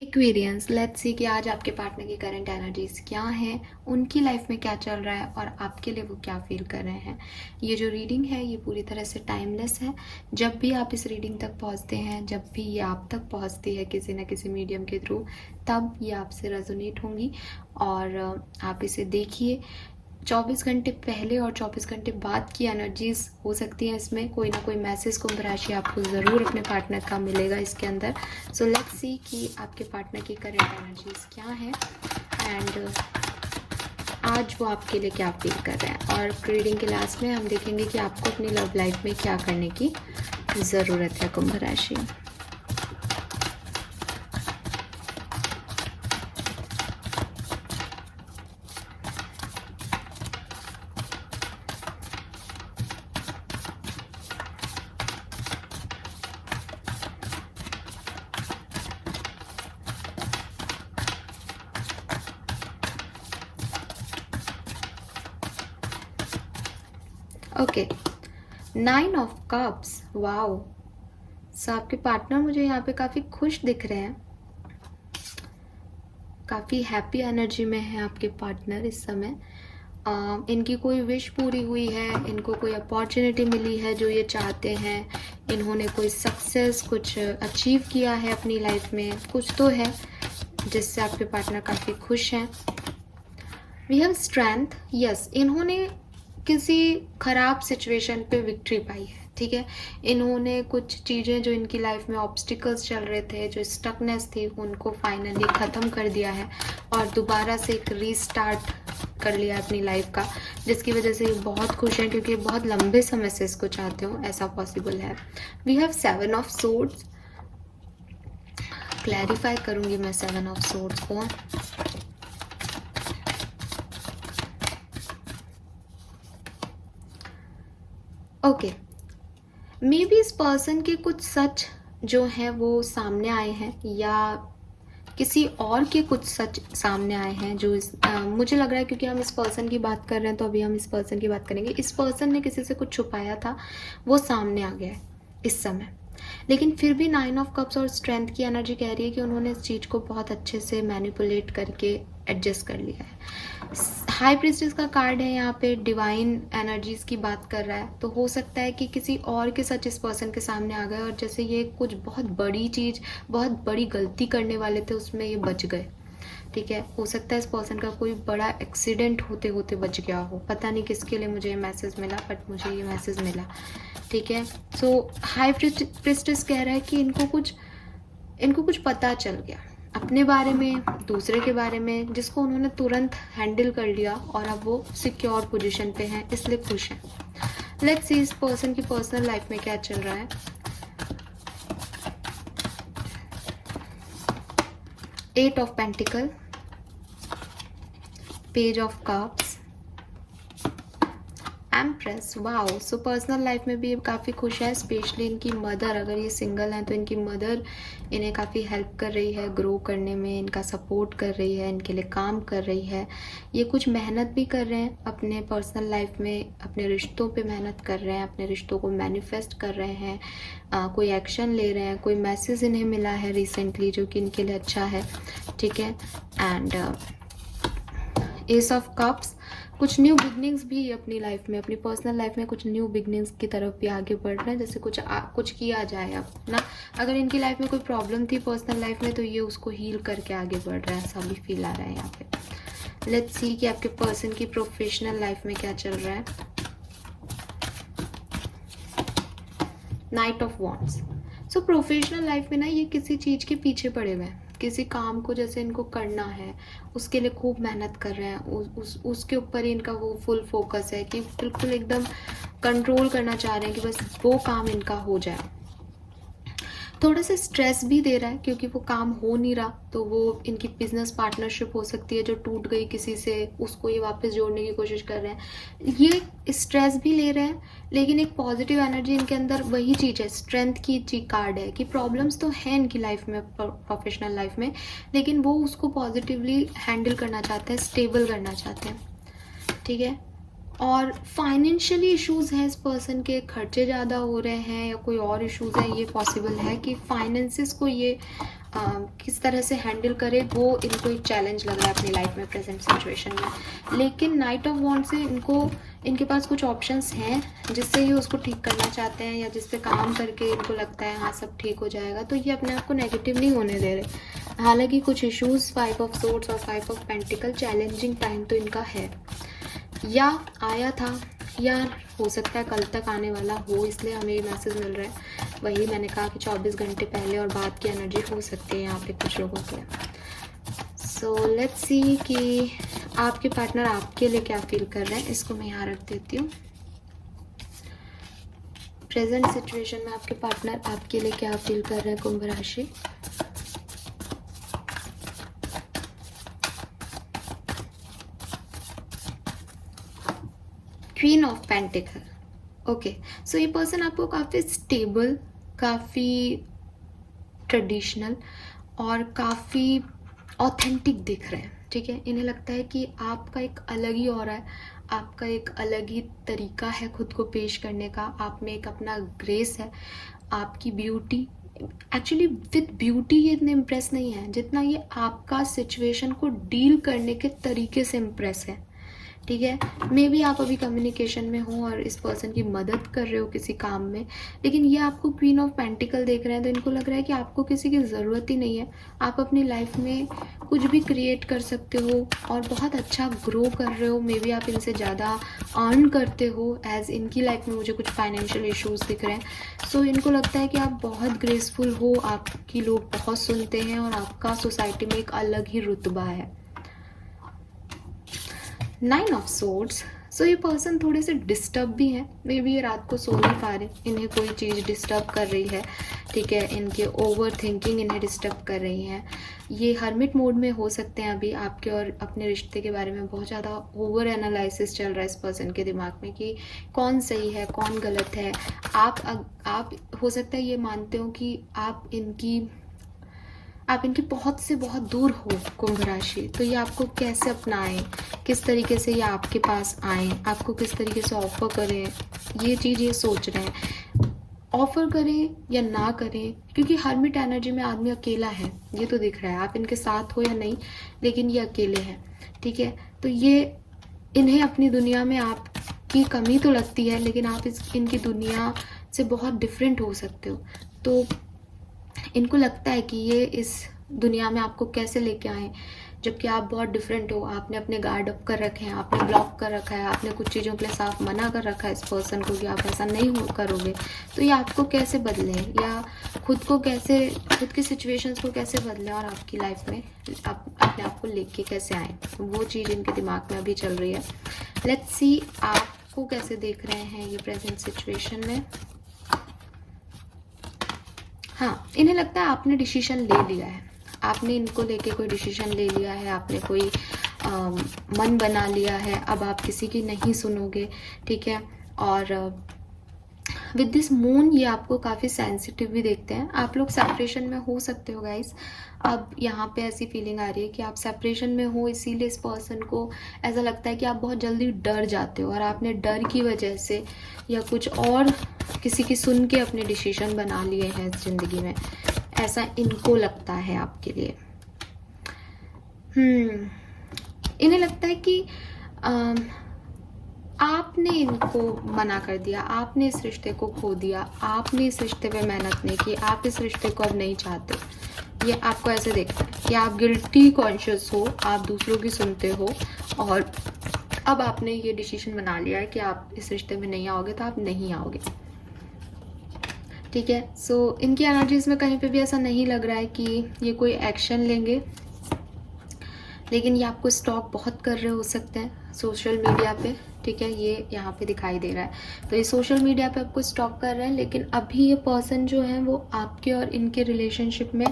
Aquarians, let's see कि आज आपके पार्टनर की करंट एनर्जीज क्या हैं, उनकी लाइफ में क्या चल रहा है और आपके लिए वो क्या फील कर रहे हैं। ये जो रीडिंग है ये पूरी तरह से टाइमलेस है। जब भी आप इस रीडिंग तक पहुंचते हैं, जब भी ये आप तक पहुंचती है किसी न किसी मीडियम के थ्रू, तब ये आपसे रेजोनेट होंगी और आप इसे देखिए। 24 घंटे पहले और 24 घंटे बाद की एनर्जीज हो सकती हैं। इसमें कोई ना कोई मैसेज कुंभ राशि आपको ज़रूर अपने पार्टनर का मिलेगा इसके अंदर। सो लेट्स सी कि आपके पार्टनर की करंट एनर्जीज क्या है एंड आज वो आपके लिए क्या फील कर रहे हैं। और रीडिंग के लास्ट में हम देखेंगे कि आपको अपनी लव लाइफ में क्या करने की ज़रूरत है कुंभ राशि। Okay, 9 of cups, wow. So आपके पार्टनर मुझे यहाँ पे काफ़ी खुश दिख रहे हैं, काफ़ी हैप्पी एनर्जी में है आपके पार्टनर इस समय। इनकी कोई विश पूरी हुई है, इनको कोई अपॉर्चुनिटी मिली है जो ये चाहते हैं, इन्होंने कोई सक्सेस कुछ अचीव किया है अपनी लाइफ में, कुछ तो है जिससे आपके पार्टनर काफ़ी खुश हैं। वी हैव स्ट्रेंथ, यस, इन्होंने किसी खराब सिचुएशन पे विक्ट्री पाई है, ठीक है। इन्होंने कुछ चीज़ें जो इनकी लाइफ में ऑब्स्टिकल्स चल रहे थे, जो स्टकनेस थी, उनको फाइनली ख़त्म कर दिया है और दोबारा से एक रीस्टार्ट कर लिया अपनी लाइफ का, जिसकी वजह से ये बहुत खुश हैं क्योंकि बहुत लंबे समय से इसको चाहते हो, ऐसा पॉसिबल है। We have 7 of swords, clarify करूँगी मैं 7 ऑफ सोर्ड्स को। ओके, मे बी इस पर्सन के कुछ सच जो है वो सामने आए हैं या किसी और के कुछ सच सामने आए हैं जो मुझे लग रहा है, क्योंकि हम इस पर्सन की बात कर रहे हैं तो अभी हम इस पर्सन की बात करेंगे। इस पर्सन ने किसी से कुछ छुपाया था, वो सामने आ गया है इस समय, लेकिन फिर भी 9 ऑफ कप्स और स्ट्रेंथ की एनर्जी कह रही है कि उन्होंने इस चीज़ को बहुत अच्छे से मैनिपुलेट करके एडजस्ट कर लिया है। हाई प्रीस्टेस का कार्ड है यहाँ पे, डिवाइन एनर्जीज की बात कर रहा है, तो हो सकता है कि किसी और के सच इस पर्सन के सामने आ गए और जैसे ये कुछ बहुत बड़ी चीज़, बहुत बड़ी गलती करने वाले थे उसमें ये बच गए, ठीक है। हो सकता है इस पर्सन का कोई बड़ा एक्सीडेंट होते होते बच गया हो, पता नहीं किसके लिए मुझे ये मैसेज मिला, बट मुझे ये मैसेज मिला, ठीक है। सो हाई प्रीस्टेस कह रहा है कि इनको कुछ पता चल गया अपने बारे में, दूसरे के बारे में, जिसको उन्होंने तुरंत हैंडल कर लिया और अब वो सिक्योर पोजीशन पे हैं, इसलिए खुश हैं। लेट्स सी इस पर्सन की पर्सनल लाइफ में क्या चल रहा है। Eight of pentacle, page of cups, empress, wow. So personal life में भी काफ़ी खुश है, स्पेशली इनकी मदर, अगर ये सिंगल हैं तो इनकी मदर इन्हें काफ़ी हेल्प कर रही है ग्रो करने में, इनका सपोर्ट कर रही है, इनके लिए काम कर रही है। ये कुछ मेहनत भी कर रहे हैं अपने पर्सनल लाइफ में, अपने रिश्तों पे मेहनत कर रहे हैं, अपने रिश्तों को मैनिफेस्ट कर रहे हैं, कोई एक्शन ले रहे हैं, कोई मैसेज इन्हें मिला है रिसेंटली जो कि इनके लिए अच्छा है, ठीक है। एंड एस ऑफ कप्स, कुछ न्यू बिगनिंग्स भी अपनी लाइफ में, अपनी पर्सनल लाइफ में कुछ न्यू बिगनिंग्स की तरफ भी आगे बढ़ रहे हैं, जैसे कुछ किया जाए अब ना। अगर इनकी लाइफ में कोई प्रॉब्लम थी पर्सनल लाइफ में तो ये उसको हील करके आगे बढ़ रहा है, ऐसा भी फील आ रहा है यहाँ पे। लेट्स सी कि आपके पर्सन की प्रोफेशनल लाइफ में क्या चल रहा है। Night of wands, so professional life में ना ये किसी चीज़ के पीछे पड़े हुए हैं, किसी काम को जैसे इनको करना है उसके लिए खूब मेहनत कर रहे हैं, उसके ऊपर ही इनका वो फुल फोकस है कि बिल्कुल एकदम कंट्रोल करना चाह रहे हैं कि बस वो काम इनका हो जाए। थोड़ा सा स्ट्रेस भी दे रहा है क्योंकि वो काम हो नहीं रहा, तो वो इनकी बिजनेस पार्टनरशिप हो सकती है जो टूट गई किसी से, उसको ये वापस जोड़ने की कोशिश कर रहे हैं। ये स्ट्रेस भी ले रहे हैं, लेकिन एक पॉजिटिव एनर्जी इनके अंदर वही चीज़ है, स्ट्रेंथ की कार्ड है कि प्रॉब्लम्स तो हैं इनकी लाइफ में, प्रोफेशनल लाइफ में, लेकिन वो उसको पॉजिटिवली हैंडल करना चाहते हैं, स्टेबल करना चाहते हैं, ठीक है। और फाइनेंशियली इश्यूज़ हैं इस पर्सन के, खर्चे ज़्यादा हो रहे हैं या कोई और इश्यूज़ है, ये पॉसिबल है कि फाइनेंसिस को ये किस तरह से हैंडल करे, वो इनको एक चैलेंज लग रहा है अपनी लाइफ में प्रेजेंट सिचुएशन में। लेकिन नाइट ऑफ वॉन्ड से इनके पास कुछ ऑप्शंस हैं जिससे ये उसको ठीक करना चाहते हैं, या जिस पे काम करके इनको लगता है हाँ सब ठीक हो जाएगा, तो ये अपने आप को नेगेटिव नहीं होने दे रहे। हालांकि कुछ इश्यूज़ 5 ऑफ सोर्ड्स और 5 ऑफ पेंटिकल, चैलेंजिंग टाइम तो इनका है, या आया था या हो सकता है कल तक आने वाला हो, इसलिए हमें ये मैसेज मिल रहा है। वही मैंने कहा कि 24 घंटे पहले और बाद की एनर्जी हो सकती है यहाँ पे कुछ लोगों के। सो लेट्स सी कि आपके पार्टनर आपके लिए क्या फील कर रहे हैं, इसको मैं यहाँ रख देती हूँ। प्रेजेंट सिचुएशन में आपके पार्टनर आपके लिए क्या फील कर रहे हैं कुंभ राशि। Queen of pentacle. ओके, सो ये पर्सन आपको काफ़ी स्टेबल, काफ़ी ट्रेडिशनल और काफ़ी ऑथेंटिक दिख रहे हैं। ठीक है, इन्हें लगता है कि आपका एक अलग ही ऑरा है, आपका एक अलग ही तरीका है खुद को पेश करने का, आप में एक अपना ग्रेस है, आपकी ब्यूटी। एक्चुअली विद ब्यूटी ये इतने इम्प्रेस नहीं है जितना ये आपका सिचुएशन को डील करने के तरीके से इम्प्रेस है। ठीक है, मे बी आप अभी कम्युनिकेशन में हो और इस पर्सन की मदद कर रहे हो किसी काम में, लेकिन ये आपको क्वीन ऑफ पेंटिकल देख रहे हैं तो इनको लग रहा है कि आपको किसी की ज़रूरत ही नहीं है, आप अपनी लाइफ में कुछ भी क्रिएट कर सकते हो और बहुत अच्छा ग्रो कर रहे हो। मे बी आप इनसे ज़्यादा अर्न करते हो, एज इनकी लाइफ में मुझे कुछ फाइनेंशियल इश्यूज़ दिख रहे हैं। सो इनको लगता है कि आप बहुत ग्रेसफुल हो, आपकी लोग बहुत सुनते हैं और आपका सोसाइटी में एक अलग ही रुतबा है। 9 ऑफ सोर्ड्स। सो ये पर्सन थोड़े से डिस्टर्ब भी हैं, मे बी ये रात को सो नहीं पा रहे, इन्हें कोई चीज़ डिस्टर्ब कर रही है। ठीक है, इनके ओवर थिंकिंग इन्हें डिस्टर्ब कर रही हैं। ये हर्मिट मोड में हो सकते हैं अभी, आपके और अपने रिश्ते के बारे में बहुत ज़्यादा ओवर एनालिसिस चल रहा है इस पर्सन के दिमाग में कि कौन सही है कौन गलत है। आप हो सकता है ये मानते हो कि आप इनकी बहुत से बहुत दूर हो कुंभ राशि, तो ये आपको कैसे अपनाएं, किस तरीके से ये आपके पास आएँ, आपको किस तरीके से ऑफ़र करें, ये चीज़ ये सोच रहे हैं। ऑफ़र करें या ना करें, क्योंकि हर्मिट एनर्जी में आदमी अकेला है, ये तो दिख रहा है, आप इनके साथ हो या नहीं, लेकिन ये अकेले हैं। ठीक है, तो ये इन्हें अपनी दुनिया में आपकी कमी तो लगती है, लेकिन आप इनकी दुनिया से बहुत डिफरेंट हो सकते हो। तो इनको लगता है कि ये इस दुनिया में आपको कैसे लेके आए, जबकि आप बहुत डिफरेंट हो। आपने अपने गार्ड अप कर रखे हैं, आपने ब्लॉक कर रखा है, आपने कुछ चीज़ों के लिए साफ मना कर रखा है इस पर्सन को कि आप ऐसा नहीं करोगे। तो ये आपको कैसे बदलें, या खुद की सिचुएशंस को कैसे बदलें और आपकी लाइफ में अपने आप को लेके कैसे आएँ, वो चीज़ इनके दिमाग में अभी चल रही है। लेट्स सी आपको कैसे देख रहे हैं ये प्रेजेंट सिचुएशन में। हाँ, इन्हें लगता है आपने डिसीजन ले लिया है, आपने इनको लेके कोई डिसीजन ले लिया है, आपने कोई मन बना लिया है, अब आप किसी की नहीं सुनोगे। ठीक है, और विद दिस मून ये आपको काफ़ी सेंसिटिव भी देखते हैं। आप लोग सेपरेशन में हो सकते हो गाइस, अब यहाँ पे ऐसी फीलिंग आ रही है कि आप सेपरेशन में हो, इसीलिए इस पर्सन को ऐसा लगता है कि आप बहुत जल्दी डर जाते हो और आपने डर की वजह से या कुछ और किसी की सुन के अपने डिसीजन बना लिए हैं इस ज़िंदगी में, ऐसा इनको लगता है आपके लिए। इन्हें लगता है कि आपने इनको मना कर दिया, आपने इस रिश्ते को खो दिया, आपने इस रिश्ते पे मेहनत नहीं की, आप इस रिश्ते को अब नहीं चाहते। ये आपको ऐसे देखते हैं कि आप गिल्टी कॉन्शियस हो, आप दूसरों की सुनते हो और अब आपने ये डिसीजन बना लिया है कि आप इस रिश्ते में नहीं आओगे, तो आप नहीं आओगे। ठीक है, सो इनकी एनर्जीज में कहीं पे भी ऐसा नहीं लग रहा है कि ये कोई एक्शन लेंगे, लेकिन ये आपको स्टॉक बहुत कर रहे हो सकते हैं सोशल मीडिया पे। ठीक है, ये यहाँ पे दिखाई दे रहा है, तो ये सोशल मीडिया पे आपको स्टॉक कर रहे हैं, लेकिन अभी ये पर्सन जो है वो आपके और इनके रिलेशनशिप में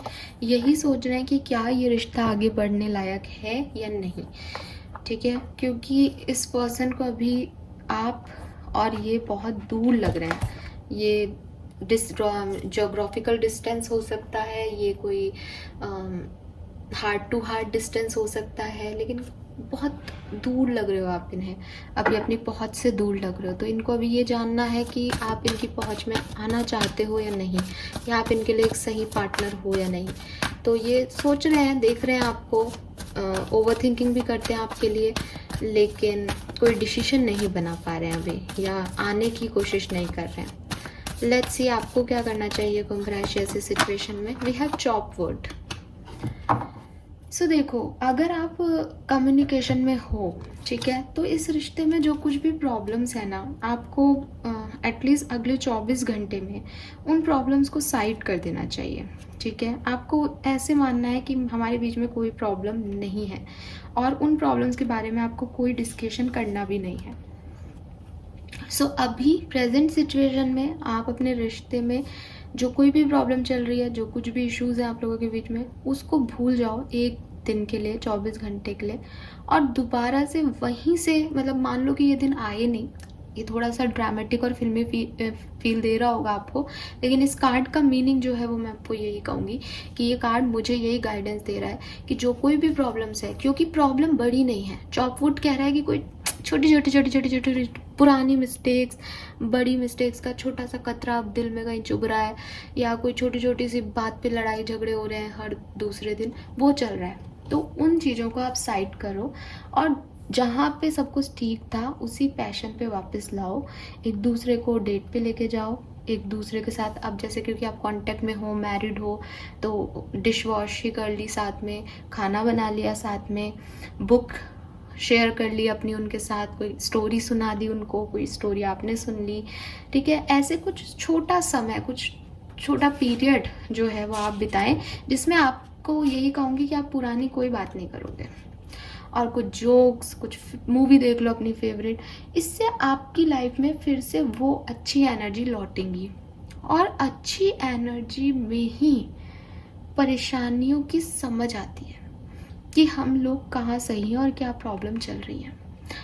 यही सोच रहे हैं कि क्या ये रिश्ता आगे बढ़ने लायक है या नहीं। ठीक है, क्योंकि इस पर्सन को अभी आप और ये बहुत दूर लग रहे हैं। ये जोग्राफिकल डिस्टेंस हो सकता है, ये कोई हार्ट टू हार्ट डिस्टेंस हो सकता है, लेकिन बहुत दूर लग रहे हो आप इन्हें, अभी अपनी पहुंच से दूर लग रहे हो। तो इनको अभी ये जानना है कि आप इनकी पहुंच में आना चाहते हो या नहीं, या आप इनके लिए एक सही पार्टनर हो या नहीं। तो ये सोच रहे हैं, देख रहे हैं आपको, ओवर थिंकिंग भी करते हैं आपके लिए, लेकिन कोई डिसीजन नहीं बना पा रहे हैं अभी, या आने की कोशिश नहीं कर रहे हैं। लेट्स सी आपको क्या करना चाहिए कुंभ राशि ऐसी सिचुएशन में। We have chop wood. So देखो, अगर आप कम्युनिकेशन में हो, ठीक है, तो इस रिश्ते में जो कुछ भी प्रॉब्लम्स है ना, आपको एटलीस्ट अगले 24 घंटे में उन प्रॉब्लम्स को साइड कर देना चाहिए। ठीक है, आपको ऐसे मानना है कि हमारे बीच में कोई प्रॉब्लम नहीं है, और उन प्रॉब्लम्स के बारे में आपको कोई डिस्कशन करना भी नहीं है। सो अभी प्रेजेंट सिचुएशन में आप अपने रिश्ते में जो कोई भी प्रॉब्लम चल रही है, जो कुछ भी इश्यूज हैं आप लोगों के बीच में, उसको भूल जाओ एक दिन के लिए, 24 घंटे के लिए, और दोबारा से वहीं से, मतलब मान लो कि ये दिन आए नहीं, ये थोड़ा सा ड्रामेटिक और फिल्मी फील दे रहा होगा आपको, लेकिन इस कार्ड का मीनिंग जो है वो मैं आपको यही कहूँगी कि ये कार्ड मुझे यही गाइडेंस दे रहा है कि जो कोई भी प्रॉब्लम्स है, क्योंकि प्रॉब्लम बड़ी नहीं है, चॉपवुड कह रहा है कि कोई छोटी छोटी छोटी छोटी छोटी पुरानी मिस्टेक्स, बड़ी मिस्टेक्स का छोटा सा कतरा दिल में कहीं चुभ रहा है, या कोई छोटी छोटी सी बात पे लड़ाई झगड़े हो रहे हैं हर दूसरे दिन, वो चल रहा है। तो उन चीज़ों को आप साइड करो, और जहाँ पे सब कुछ ठीक था उसी पैशन पे वापस लाओ। एक दूसरे को डेट पे लेके जाओ, एक दूसरे के साथ, अब जैसे क्योंकि आप कांटेक्ट में हो, मैरिड हो, तो डिश वॉश ही कर ली साथ में, खाना बना लिया साथ में, बुक शेयर कर ली अपनी उनके साथ, कोई स्टोरी सुना दी उनको, कोई स्टोरी आपने सुन ली। ठीक है, ऐसे कुछ छोटा समय, कुछ छोटा पीरियड जो है वो आप बिताएं, जिसमें आपको यही कहूँगी कि आप पुरानी कोई बात नहीं करोगे, और कुछ जोक्स, कुछ मूवी देख लो अपनी फेवरेट। इससे आपकी लाइफ में फिर से वो अच्छी एनर्जी लौटेंगी, और अच्छी एनर्जी में ही परेशानियों की समझ आती है कि हम लोग कहाँ सही हैं और क्या प्रॉब्लम चल रही है।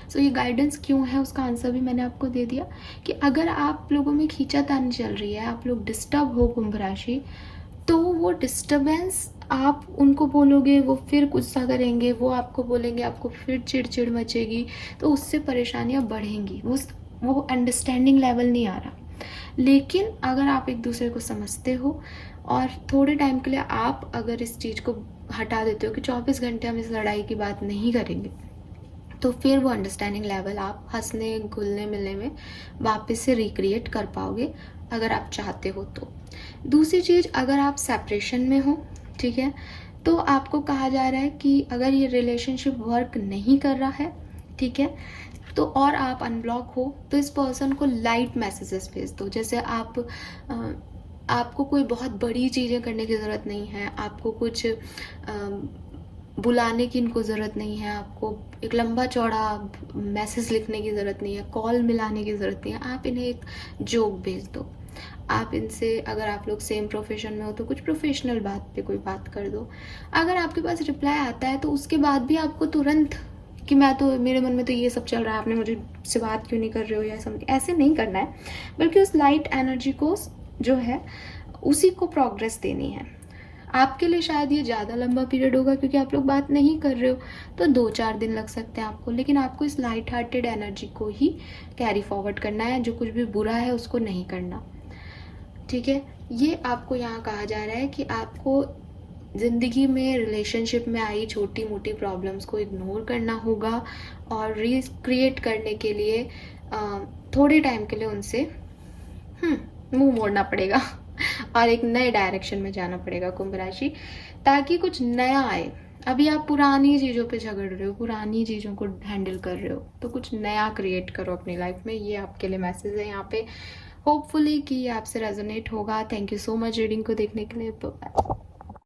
सो ये गाइडेंस क्यों है उसका आंसर भी मैंने आपको दे दिया कि अगर आप लोगों में खींचातानी चल रही है, आप लोग डिस्टर्ब हो कुंभ राशि, तो वो डिस्टर्बेंस आप उनको बोलोगे, वो फिर गुस्सा करेंगे, वो आपको बोलेंगे, आपको फिर चिड़चिड़ मचेगी, तो उससे परेशानियाँ बढ़ेंगी, वो अंडरस्टैंडिंग लेवल नहीं आ रहा। लेकिन अगर आप एक दूसरे को समझते हो, और थोड़े टाइम के लिए आप अगर इस चीज़ को हटा देते हो कि 24 घंटे हम इस लड़ाई की बात नहीं करेंगे, तो फिर वो अंडरस्टैंडिंग लेवल आप हंसने घुलने मिलने में वापस से रिक्रिएट कर पाओगे, अगर आप चाहते हो तो। दूसरी चीज़, अगर आप सेपरेशन में हो, ठीक है, तो आपको कहा जा रहा है कि अगर ये रिलेशनशिप वर्क नहीं कर रहा है, ठीक है, तो और आप अनब्लॉक हो, तो इस पर्सन को लाइट मैसेजेस भेज दो। जैसे आपको कोई बहुत बड़ी चीज़ें करने की ज़रूरत नहीं है, आपको कुछ बुलाने की इनको ज़रूरत नहीं है, आपको एक लंबा चौड़ा मैसेज लिखने की ज़रूरत नहीं है, कॉल मिलाने की ज़रूरत नहीं है, आप इन्हें एक जोक भेज दो। आप इनसे, अगर आप लोग सेम प्रोफेशन में हो तो कुछ प्रोफेशनल बात पे कोई बात कर दो। अगर आपके पास रिप्लाई आता है तो उसके बाद भी आपको तुरंत कि मैं तो, मेरे मन में तो ये सब चल रहा है, आपने मुझे से बात क्यों नहीं कर रहे हो, या समझ, ऐसे नहीं करना है, बल्कि उस लाइट एनर्जी को जो है उसी को प्रोग्रेस देनी है। आपके लिए शायद ये ज़्यादा लंबा पीरियड होगा क्योंकि आप लोग बात नहीं कर रहे हो, तो 2-4 दिन लग सकते हैं आपको, लेकिन आपको इस लाइट हार्टेड एनर्जी को ही कैरी फॉरवर्ड करना है, जो कुछ भी बुरा है उसको नहीं करना। ठीक है, ये आपको यहाँ कहा जा रहा है कि आपको ज़िंदगी में, रिलेशनशिप में आई छोटी मोटी प्रॉब्लम्स को इग्नोर करना होगा, और रिक्रिएट करने के लिए थोड़े टाइम के लिए उनसे मुंह मोड़ना पड़ेगा और एक नए डायरेक्शन में जाना पड़ेगा कुंभ राशि, ताकि कुछ नया आए। अभी आप पुरानी चीज़ों पे झगड़ रहे हो, पुरानी चीज़ों को हैंडल कर रहे हो, तो कुछ नया क्रिएट करो अपनी लाइफ में। ये आपके लिए मैसेज है यहाँ पे, होपफुली कि ये आपसे रेजोनेट होगा। Thank you so much reading को देखने के लिए। बाय।